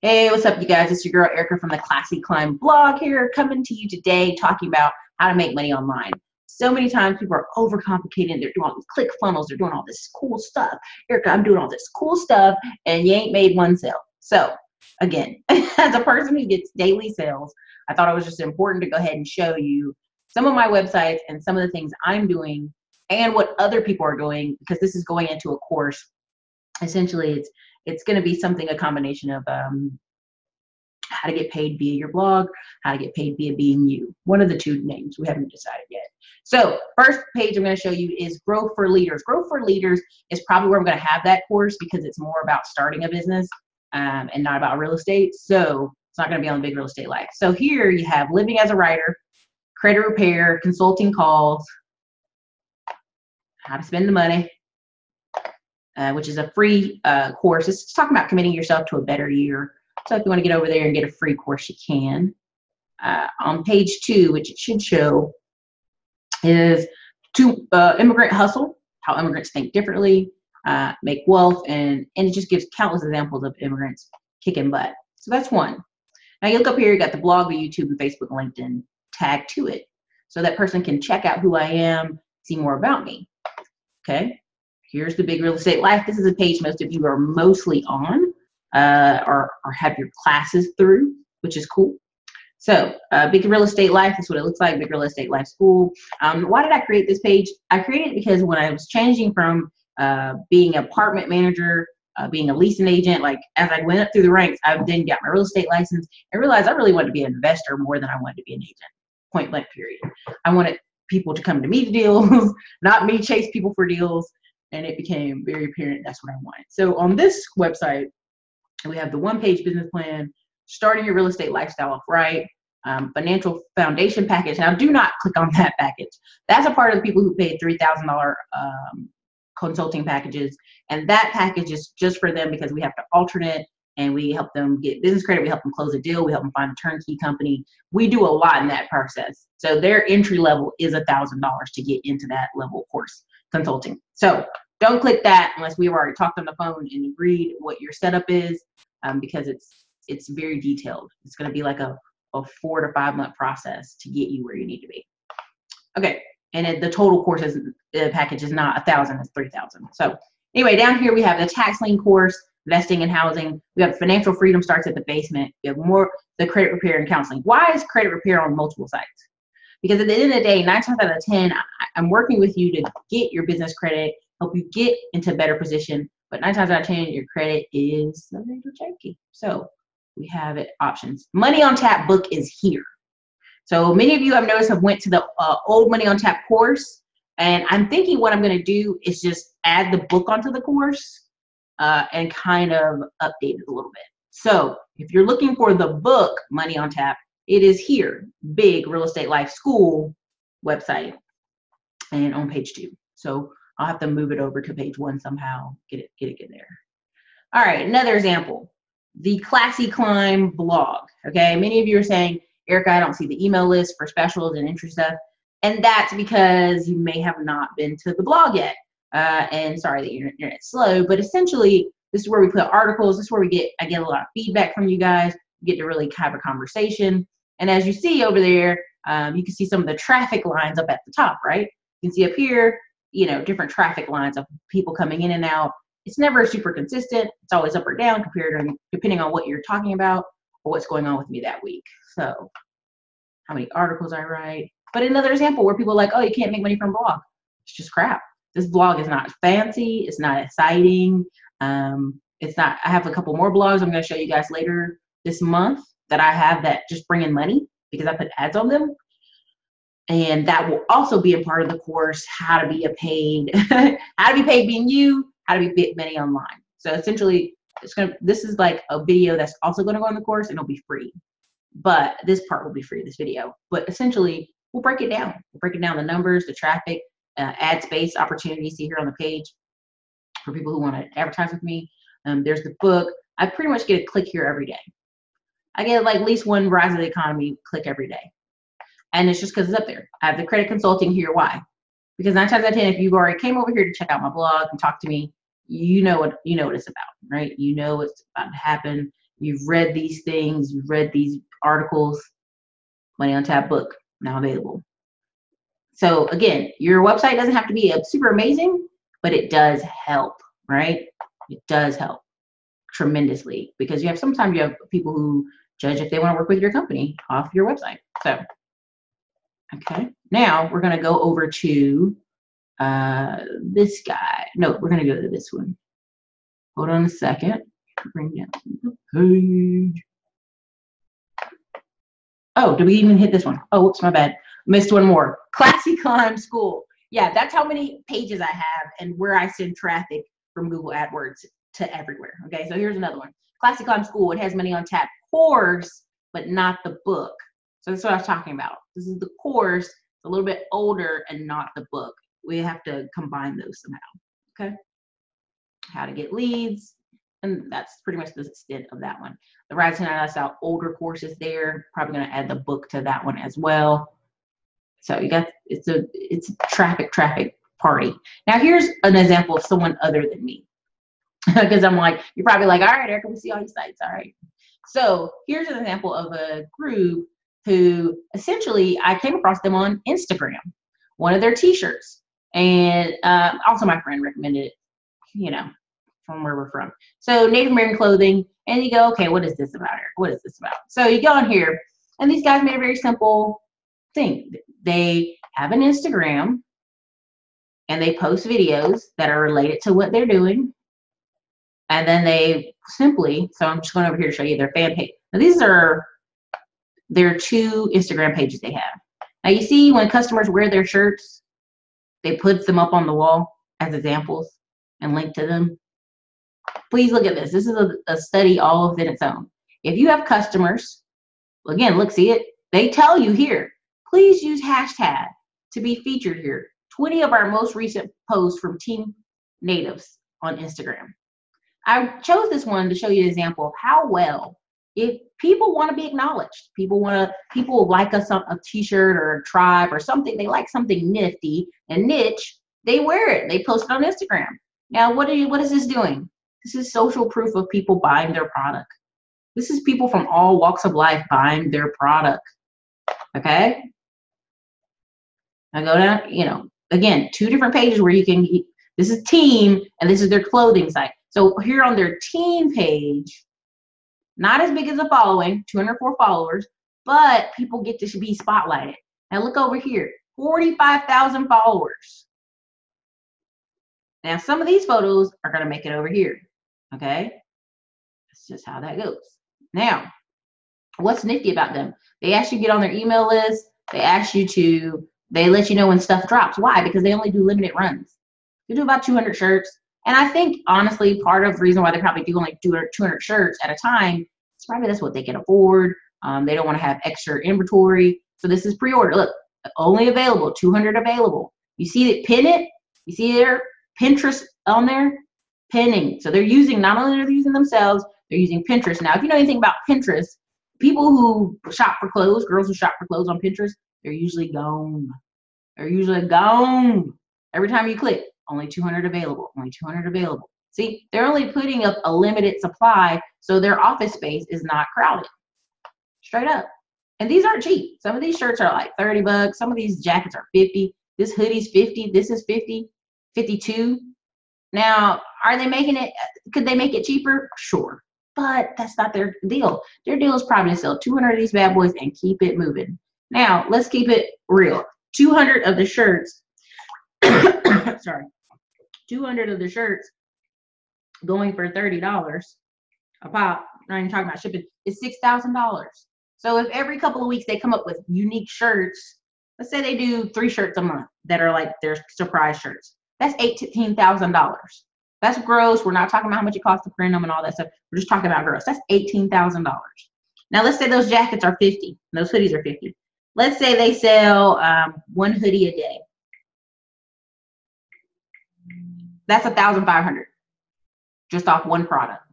Hey, what's up, you guys? It's your girl Erica from the Classy Climb blog here, coming to you today talking about how to make money online. So many times people are overcomplicating. They're doing all these click funnels. They're doing all this cool stuff. Erica, I'm doing all this cool stuff, and you ain't made one sale. So again, as a person who gets daily sales, I thought it was just important to go ahead and show you some of my websites and some of the things I'm doing and what other people are doing, because this is going into a course. Essentially, it's going to be a combination of how to get paid via your blog, how to get paid via being you. One of the two names, we haven't decided yet. So first page I'm going to show you is Grow for Leaders. Grow for Leaders is probably where I'm going to have that course, because it's more about starting a business and not about real estate. So it's not going to be on the Big Real Estate Life. So here you have living as a writer, credit repair, consulting calls, how to spend the money, which is a free course. It's talking about committing yourself to a better year. So if you want to get over there and get a free course, you can. On page 2, which it should show, is Immigrant Hustle, how immigrants think differently, make wealth, and it just gives countless examples of immigrants kicking butt. So that's one. Now you look up here, you got the blog, the YouTube, and Facebook, LinkedIn tag to it. So that person can check out who I am, see more about me. Okay. Here's the Big Real Estate Life. This is a page most of you are mostly on or have your classes through, which is cool. So Big Real Estate Life is what it looks like, Big Real Estate Life School. Why did I create this page? I created it because when I was changing from being an apartment manager, being a leasing agent, like as I went up through the ranks, I then got my real estate license and realized I really wanted to be an investor more than I wanted to be an agent, point blank period. I wanted people to come to me to deals, not me chase people for deals. And it became very apparent that's what I wanted. So on this website, we have the one-page business plan, starting your real estate lifestyle off right, financial foundation package. Now, do not click on that package. That's a part of the people who paid $3,000 consulting packages. And that package is just for them because we have to alternate and we help them get business credit. We help them close a deal. We help them find a turnkey company. We do a lot in that process. So their entry level is $1,000 to get into that level course consulting. So don't click that unless we've already talked on the phone and agreed what your setup is, because it's very detailed. It's going to be like a 4 to 5 month process to get you where you need to be. Okay, and the total course package is not $1,000, it's $3,000. So anyway, down here we have the tax lien course, investing in housing. We have financial freedom starts at the basement. We have more the credit repair and counseling. Why is credit repair on multiple sites? Because at the end of the day, 9 times out of 10, I'm working with you to get your business credit, help you get into a better position. But 9 times out of 10, your credit is a little shaky. So we have it options. Money on Tap book is here. So many of you I've noticed have went to the old Money on Tap course. And I'm thinking what I'm going to do is just add the book onto the course and kind of update it a little bit. So if you're looking for the book, Money on Tap, it is here, Big Real Estate Life School website and on page 2. So I'll have to move it over to page 1 somehow, get it there. All right, another example, the Classy Climb blog. Okay, many of you are saying, Erica, I don't see the email list for specials and interest stuff. And that's because you may have not been to the blog yet. And sorry, the internet's slow, but essentially this is where we put articles. This is where I get a lot of feedback from you guys. You get to really have a conversation. And as you see over there, you can see some of the traffic lines up at the top, right? You can see up here, different traffic lines of people coming in and out. It's never super consistent. It's always up or down depending on what you're talking about or what's going on with me that week. So how many articles I write. But another example where people are like, oh, you can't make money from a blog. It's just crap. This blog is not fancy. It's not exciting. It's not. I have a couple more blogs I'm going to show you guys later this month that I have that just bring in money because I put ads on them. And that will also be a part of the course, how to be paid being you, how to be money online. So essentially, this is like a video that's also going to go on the course and it'll be free. But this part will be free, this video. But essentially, we'll break it down. We'll break it down, the numbers, the traffic, ad space opportunities. See here on the page for people who want to advertise with me. There's the book. I pretty much get a click here every day. I get like at least one Rise of the Economy click every day. And it's just because it's up there. I have the credit consulting here. Why? Because 9 times out of 10, if you've already came over here to check out my blog and talk to me, you know what it's about, right? You know what's about to happen. You've read these things, you've read these articles. Money on Tap book now available. So again, your website doesn't have to be super amazing, but it does help, right? It does help tremendously, because sometimes you have people who judge if they want to work with your company off your website. So, okay, now we're going to go over to this guy. No, we're going to go to this one. Hold on a second. Bring down the page. Oh, did we even hit this one? Oh, whoops, my bad. Missed one more. Classy Climb School. Yeah, that's how many pages I have and where I send traffic from Google AdWords to everywhere. Okay, so here's another one. Classy Climb School. It has Money on Tap course, but not the book. So that's what I was talking about. This is the course, a little bit older, and not the book. We have to combine those somehow. Okay. How to get leads. And that's pretty much the extent of that one. The Rise to Night Style older courses there. Probably going to add the book to that one as well. So you got, it's a traffic party. Now here's an example of someone other than me. Because I'm like, you're probably like, all right, Erica, we see all these sites. All right. So here's an example of a group who essentially I came across them on Instagram, one of their t-shirts. And also my friend recommended it, you know, from where we're from. So Native American clothing, and you go, okay, what is this about, Eric? What is this about? So you go on here, and these guys made a very simple thing. They have an Instagram, and they post videos that are related to what they're doing. And then they simply, so I'm just going over here to show you their fan page. Now these are their 2 Instagram pages they have. Now you see when customers wear their shirts, they put them up on the wall as examples and link to them. Please look at this. This is a study all within its own. If you have customers, again, look, see it? They tell you here, please use hashtag to be featured here. 20 of our most recent posts from Team Natives on Instagram. I chose this one to show you an example of how well, if people want to be acknowledged, people like a t-shirt or a tribe or something, they like something nifty and niche, they wear it, they post it on Instagram. Now, what is this doing? This is social proof of people buying their product. This is people from all walks of life buying their product. Okay? Now go down, you know, again, 2 different pages where you can, this is team and this is their clothing site. So here on their team page, not as big as a following, 204 followers, but people get to be spotlighted. Now look over here, 45,000 followers. Now some of these photos are going to make it over here. Okay, that's just how that goes. Now, what's nifty about them? They ask you to get on their email list. They let you know when stuff drops. Why? Because they only do limited runs. They do about 200 shirts. And I think, honestly, part of the reason why they probably do only 200 shirts at a time is probably that's what they can afford. They don't want to have extra inventory. So this is pre-order. Look, only available, 200 available. You see it, pin it? You see their Pinterest on there? Pinning. So they're using, not only are they using themselves, they're using Pinterest. Now, if you know anything about Pinterest, people who shop for clothes, girls who shop for clothes on Pinterest, they're usually gone. They're usually gone. Every time you click, only 200 available, only 200 available. See, they're only putting up a limited supply, so their office space is not crowded. Straight up. And these aren't cheap. Some of these shirts are like 30 bucks. Some of these jackets are 50. This hoodie's 50. This is 50, 52. Now, are they making it, could they make it cheaper? Sure. But that's not their deal. Their deal is probably to sell 200 of these bad boys and keep it moving. Now, let's keep it real. 200 of the shirts, sorry, 200 of the shirts going for $30 a pop, not even talking about shipping, is $6,000. So if every couple of weeks they come up with unique shirts, let's say they do 3 shirts a month that are like their surprise shirts. That's $18,000. That's gross. We're not talking about how much it costs to print them and all that stuff. We're just talking about gross. That's $18,000. Now let's say those jackets are 50. And those hoodies are 50. Let's say they sell 1 hoodie a day. That's $1,500 just off one product.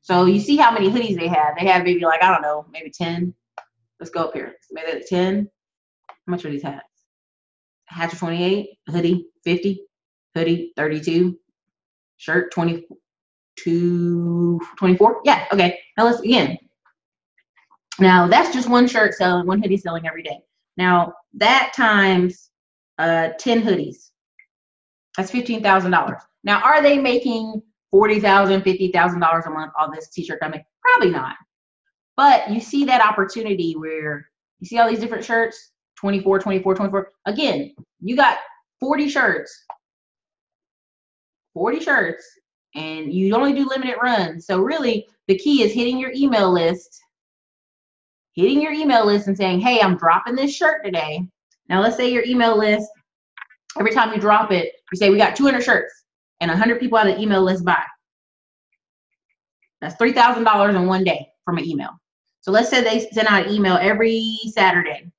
So you see how many hoodies they have. They have maybe like, I don't know, maybe 10. Let's go up here. Maybe that's 10. How much are these hats? Hats are 28. Hoodie 50. Hoodie 32. Shirt 22 224. Yeah, okay. Now let's again. Now that's just one shirt selling, one hoodie selling every day. Now that times 10 hoodies. That's $15,000. Now, are they making $40,000, $50,000 a month on this t-shirt company? Probably not. But you see that opportunity where you see all these different shirts, 24, 24, 24. Again, you got 40 shirts, and you only do limited runs. So really, the key is hitting your email list and saying, hey, I'm dropping this shirt today. Now, let's say your email list, every time you drop it, you say, we got 200 shirts and 100 people out of the email list buy. That's $3,000 in one day from an email. So let's say they send out an email every Saturday.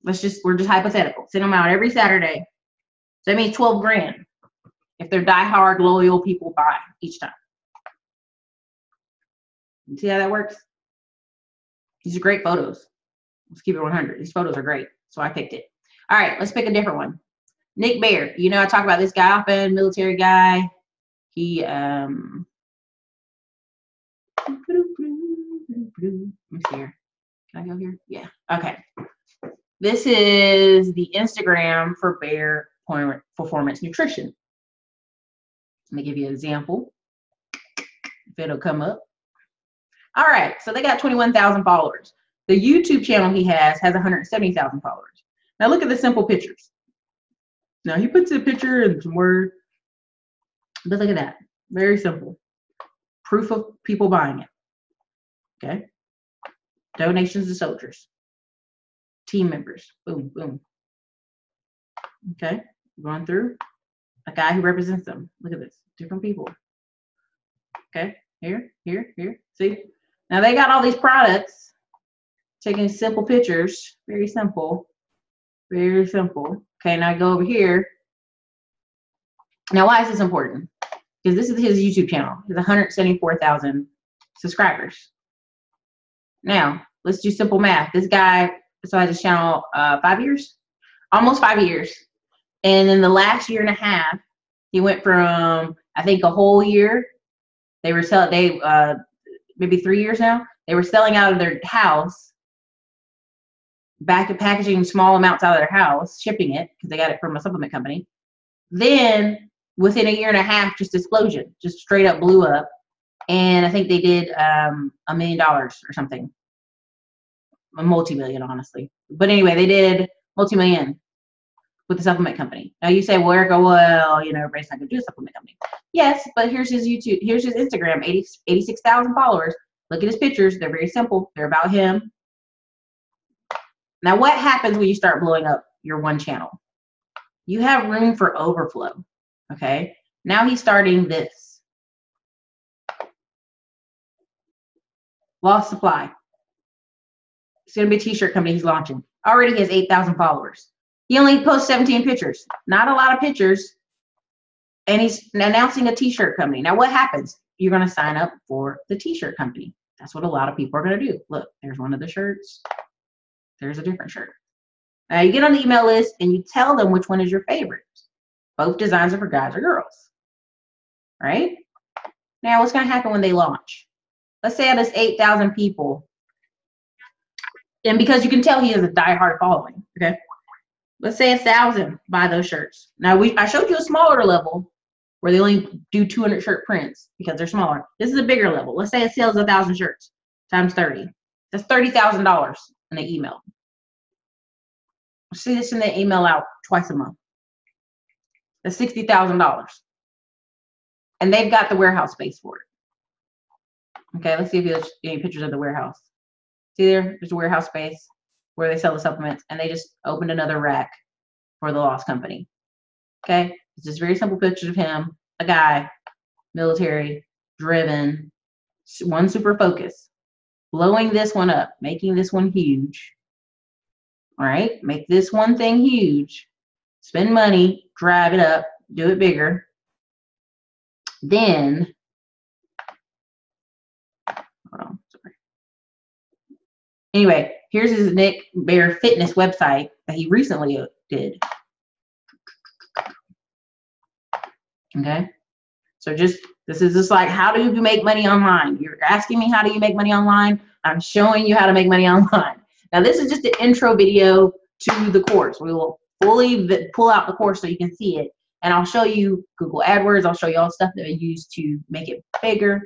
We're just hypothetical. Send them out every Saturday. So that means 12 grand if they're diehard, loyal people buy each time. You see how that works? These are great photos. Let's keep it 100. These photos are great. So I picked it. All right, let's pick a different one. Nick Bear. You know, I talk about this guy often, military guy. He, let me see here. Can I go here? Yeah. Okay. This is the Instagram for Bear Performance Nutrition. Let me give you an example. If it'll come up. All right. So they got 21,000 followers. The YouTube channel he has 170,000 followers. Now look at the simple pictures. Now he puts a picture and some words. But look at that. Very simple. Proof of people buying it. Okay. Donations to soldiers. Team members. Boom, boom. Okay. Going through. A guy who represents them. Look at this. Different people. Okay. Here, here, here. See? Now they got all these products. Taking simple pictures. Very simple. Very simple. Okay, now I go over here. Now, why is this important? Because this is his YouTube channel. He has 174,000 subscribers. Now, let's do simple math. This guy started his channel 5 years, almost 5 years. And in the last year and a half, he went from, I think, a whole year. They were selling, maybe 3 years now. They were selling out of their house, back to packaging small amounts out of their house, shipping it because they got it from a supplement company. Then within a year and a half, just explosion, just straight up blew up. And I think they did $1 million or something, a multi-million, honestly. But anyway, they did multi-million with the supplement company. Now you say, well, Erica, well, you know, everybody's not going to do a supplement company. Yes, but here's his YouTube, here's his Instagram, 86,000 followers. Look at his pictures. They're very simple. They're about him. Now, what happens when you start blowing up your one channel? You have room for overflow, okay? Now he's starting this. Lost supply. It's going to be a t-shirt company he's launching. Already has 8,000 followers. He only posts 17 pictures. Not a lot of pictures. And he's announcing a t-shirt company. Now, what happens? You're going to sign up for the t-shirt company. That's what a lot of people are going to do. Look, there's one of the shirts. There's a different shirt. Now you get on the email list and you tell them which one is your favorite. Both designs are for guys or girls, right? Now what's going to happen when they launch? Let's say out of this 8,000 people, and because you can tell he has a diehard following, okay? Let's say 1,000 buy those shirts. Now I showed you a smaller level where they only do 200 shirt prints because they're smaller. This is a bigger level. Let's say it sells 1,000 shirts times 30. That's $30,000 in the email. See this in the email out twice a month. That's $60,000. And they've got the warehouse space for it. Okay, let's see if there's any pictures of the warehouse. See there's a warehouse space where they sell the supplements, and they just opened another rack for the Lost Company. Okay, it's just very simple pictures of him, a guy, military, driven, one super focus, blowing this one up, making this one huge. All right, make this one thing huge, spend money, drive it up, do it bigger. Then, hold on, sorry. Anyway, here's his Nick Bear Fitness website that he recently did. Okay, So this is just like, how do you make money online? You're asking me, how do you make money online? I'm showing you how to make money online. Now, this is just an intro video to the course. We will fully pull out the course so you can see it. And I'll show you Google AdWords. I'll show you all the stuff that I use to make it bigger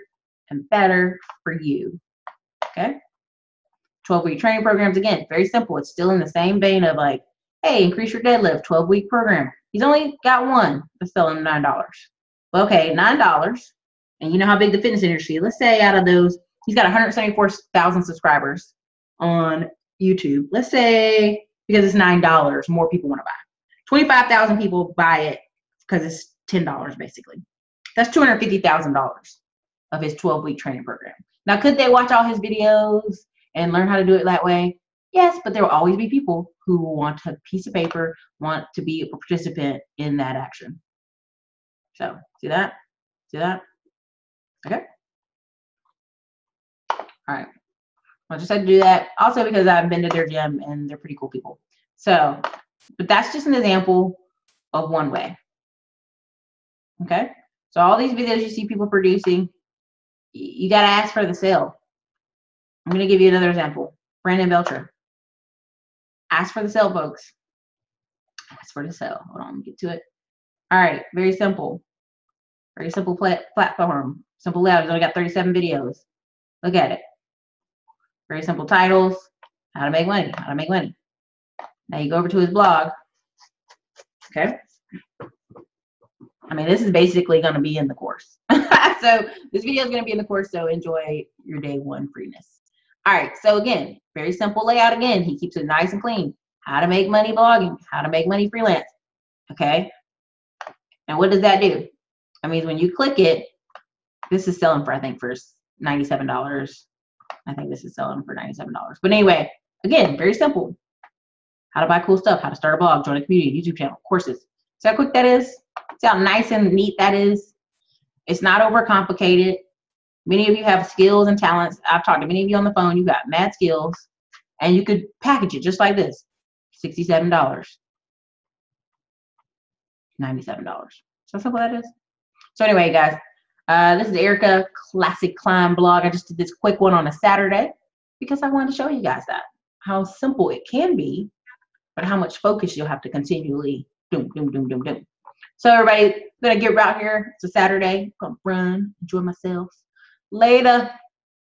and better for you. Okay? 12-week training programs, again, very simple. It's still in the same vein of like, hey, increase your deadlift, 12-week program. He's only got one that's selling $9. Well, okay, $9. And you know how big the fitness industry is. Let's say out of those, he's got 174,000 subscribers on YouTube. Let's say because it's $9, more people want to buy. 25,000 people buy it because it's $10 basically. That's $250,000 of his 12-week training program. Now, could they watch all his videos and learn how to do it that way? Yes, but there will always be people who want a piece of paper, want to be a participant in that action. So, see that? See that? Okay. All right. I just had to do that. Also because I've been to their gym and they're pretty cool people. So, but that's just an example of one way. Okay. So all these videos you see people producing, you got to ask for the sale. I'm going to give you another example. Brandon Belcher. Ask for the sale, folks. Ask for the sale. Hold on, let me get to it. All right. Very simple. Very simple platform. Simple layout. He's only got 37 videos. Look at it. Very simple titles. How to make money. How to make money. Now you go over to his blog. Okay. I mean, this is basically going to be in the course. So this video is going to be in the course. So enjoy your day one freeness. All right. So again, very simple layout. Again, he keeps it nice and clean. How to make money blogging. How to make money freelance. Okay. And what does that do? I mean, when you click it, this is selling for, I think, for $97. I think this is selling for $97. But anyway, again, very simple. How to buy cool stuff, how to start a blog, join a community, YouTube channel, courses. See how quick that is? See how nice and neat that is? It's not overcomplicated. Many of you have skills and talents. I've talked to many of you on the phone. You got mad skills. And you could package it just like this. $67. $97. So simple that is. So anyway, guys, this is Erica Classic Climb blog. I just did this quick one on a Saturday because I wanted to show you guys that. How simple it can be, but how much focus you'll have to continually do. So everybody, I'm gonna get out here. It's a Saturday. I'm gonna run, enjoy myself. Later.